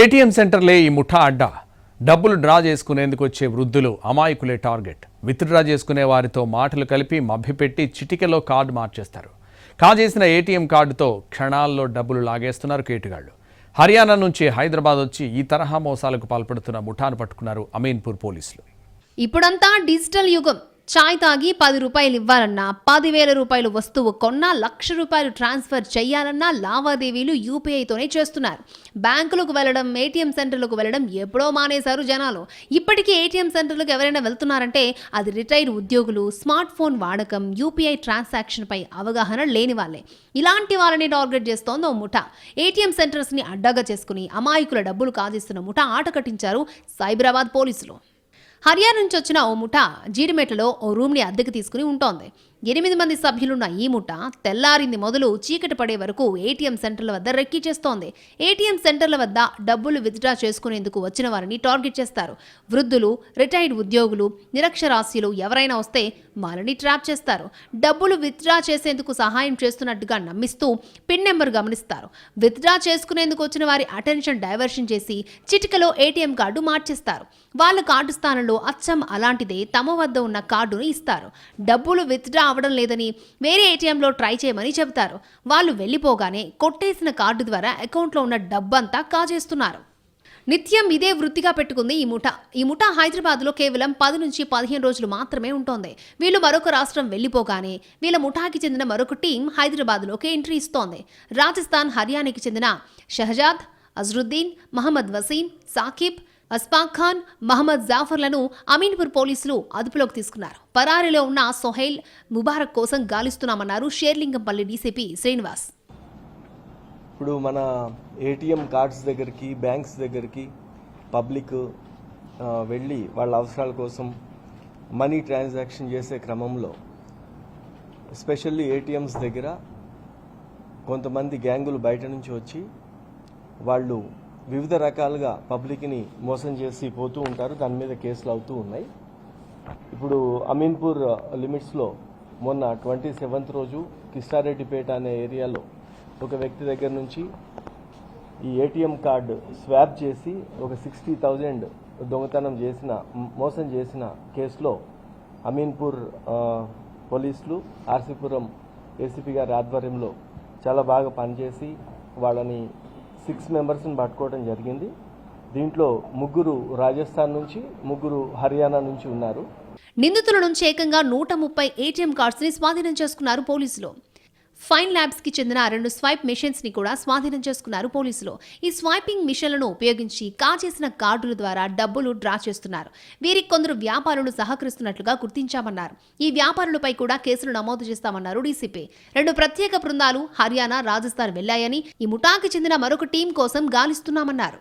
ATM సెంటర్లే ఈ ముఠా అడ్డా. డబ్బులు డ్రా చేసుకునేందుకు వచ్చే వృద్ధులు అమాయకులే టార్గెట్. విత్డ్రా చేసుకునే వారితో మాటలు కలిపి మభ్యపెట్టి చిటికెలో కార్డు మార్చేస్తారు. కాజేసిన ఏటీఎం కార్డుతో క్షణాల్లో డబ్బులు లాగేస్తున్నారు కేటుగాళ్లు. హర్యానా నుంచి హైదరాబాద్ వచ్చి ఈ తరహా మోసాలకు పాల్పడుతున్న ముఠాను పట్టుకున్నారు అమీన్పూర్ పోలీసులు. ఇప్పుడంతా డిజిటల్ యుగం. చాయ్ తాగి 10 రూపాయలు ఇవ్వాలన్నా, 10,000 రూపాయలు వస్తువు కొన్నా, 1,00,000 రూపాయలు ట్రాన్స్ఫర్ చేయాలన్నా లావాదేవీలు యూపీఐతోనే చేస్తున్నారు. బ్యాంకులకు వెళ్లడం, ఏటీఎం సెంటర్లకు వెళ్లడం ఎప్పుడో మానేశారు జనాలు. ఇప్పటికీ ఏటీఎం సెంటర్లకు ఎవరైనా వెళ్తున్నారంటే అది రిటైర్డ్ ఉద్యోగులు, స్మార్ట్ ఫోన్ వాడకం, యూపీఐ ట్రాన్సాక్షన్ పై అవగాహన లేని వాళ్ళే. ఇలాంటి వాళ్ళని టార్గెట్ చేస్తోంది ఓ ముఠా. ఏటీఎం సెంటర్స్ ని అడ్డాగా చేసుకుని అమాయకుల డబ్బులు కాజేస్తున్న ముఠా ఆట కట్టించారు సైబరాబాద్ పోలీసులు. హర్యానా నుంచి వచ్చిన ఓ ముఠా జీడిమెట్లలో ఓ రూమ్ని అద్దెకు తీసుకుని ఉంటోంది. 8 మంది సభ్యులున్న ఈ ముఠా తెల్లారింది మొదలు చీకటి పడే వరకు ఏటీఎం సెంటర్ల వద్ద రెక్కీ చేస్తోంది. ఏటీఎం సెంటర్ల వద్ద డబ్బులు విత్డ్రా చేసుకునేందుకు వచ్చిన వారిని టార్గెట్ చేస్తారు. వృద్ధులు, రిటైర్డ్ ఉద్యోగులు, నిరక్షరాస్యులు ఎవరైనా వస్తే వాళ్ళని ట్రాప్ చేస్తారు. డబ్బులు విత్డ్రా చేసేందుకు సహాయం చేస్తున్నట్టుగా నమ్మిస్తూ పిన్ నెంబర్ గమనిస్తారు. విత్డ్రా చేసుకునేందుకు వచ్చిన వారి అటెన్షన్ డైవర్షన్ చేసి చిటికలో ఏటీఎం కార్డు మార్చేస్తారు. వాళ్ళ కార్డు స్థానంలో అచ్చం అలాంటిదే తమ వద్ద ఉన్న కార్డును ఇస్తారు. డబ్బులు విత్డ్రా అవడం లేదని వేరే ఏటీఎంలో ట్రై చేయమని చెబుతారు. వాళ్ళు వెళ్ళిపోగానే కొట్టేసిన కార్డు ద్వారా అకౌంట్లో ఉన్న డబ్బంతా కాజేస్తున్నారు. నిత్యం ఇదే వృత్తిగా పెట్టుకుంది ఈ ముఠా హైదరాబాద్లో కేవలం 10 నుంచి 15 రోజులు మాత్రమే ఉంటోంది. వీళ్ళు మరొక రాష్ట్రం వెళ్ళిపోగానే వీళ్ళ ముఠాకి చెందిన మరొక టీం హైదరాబాద్లోకి ఎంట్రీ ఇస్తోంది. రాజస్థాన్, హర్యానాకి చెందిన షహజాద్, అజరుద్దీన్, మహమ్మద్ వసీం, సాకిబ్, అస్ఫాక్ ఖాన్, మహమ్మద్ జాఫర్లను అమీన్పూర్ పోలీసులు అదుపులోకి తీసుకున్నారు. పరారీలో ఉన్న సోహైల్ ముబారక్ కోసం గాలిస్తున్నామన్నారు షేర్లింగంపల్లి డీసీపీ శ్రీనివాస్. ఇప్పుడు మన ఏటీఎం కార్డ్స్ దగ్గరికి, బ్యాంక్స్ దగ్గరికి పబ్లిక్ వెళ్ళి వాళ్ళ అవసరాల కోసం మనీ ట్రాన్సాక్షన్ చేసే క్రమంలో ఎస్పెషల్లీ ఏటీఎంస్ దగ్గర కొంతమంది గ్యాంగులు బయట నుంచి వచ్చి వాళ్ళు వివిధ రకాలుగా పబ్లిక్ని మోసం చేసి పోతూ ఉంటారు. దాని మీద కేసులు అవుతూ ఉన్నాయి. ఇప్పుడు అమీన్పూర్ లిమిట్స్లో మొన్న 27th రోజు కిష్టారెడ్డిపేట అనే ఏరియాలో ఒక వ్యక్తి దగ్గర నుంచి ఈ ఏటీఎం కార్డు స్వాప్ చేసి ఒక 60,000 దొంగతనం చేసిన, మోసం చేసిన కేసులో అమీన్పూర్ పోలీసులు ఆర్సీపురం ఏసీపీ గారి ఆధ్వర్యంలో చాలా బాగా పనిచేసి వాళ్ళని 6 మెంబర్స్ని పట్టుకోవడం జరిగింది. దీంట్లో 3 రాజస్థాన్ నుంచి, 3 హర్యానా నుంచి ఉన్నారు. నిందితుల నుంచి ఏకంగా 130 ఏటీఎం కార్డ్స్ ని స్వాధీనం చేసుకున్నారు పోలీసులు. ఫైన్ ల్యాబ్స్ కి చెందిన 2 స్వైప్ మెషిన్స్ ని కూడా స్వాధీనం చేసుకున్నారు పోలీసులు. ఈ స్వైపింగ్ మిషన్లను ఉపయోగించి కాజేసిన కార్డుల ద్వారా డబ్బులు డ్రా చేస్తున్నారు. వీరికి కొందరు వ్యాపారులు సహకరిస్తున్నట్లుగా గుర్తించామన్నారు. ఈ వ్యాపారులపై కూడా కేసులు నమోదు చేస్తామన్నారు డీసీపీ. 2 ప్రత్యేక బృందాలు హర్యానా, రాజస్థాన్ వెళ్లాయని, ఈ ముఠాకి చెందిన మరొక టీం కోసం గాలిస్తున్నామన్నారు.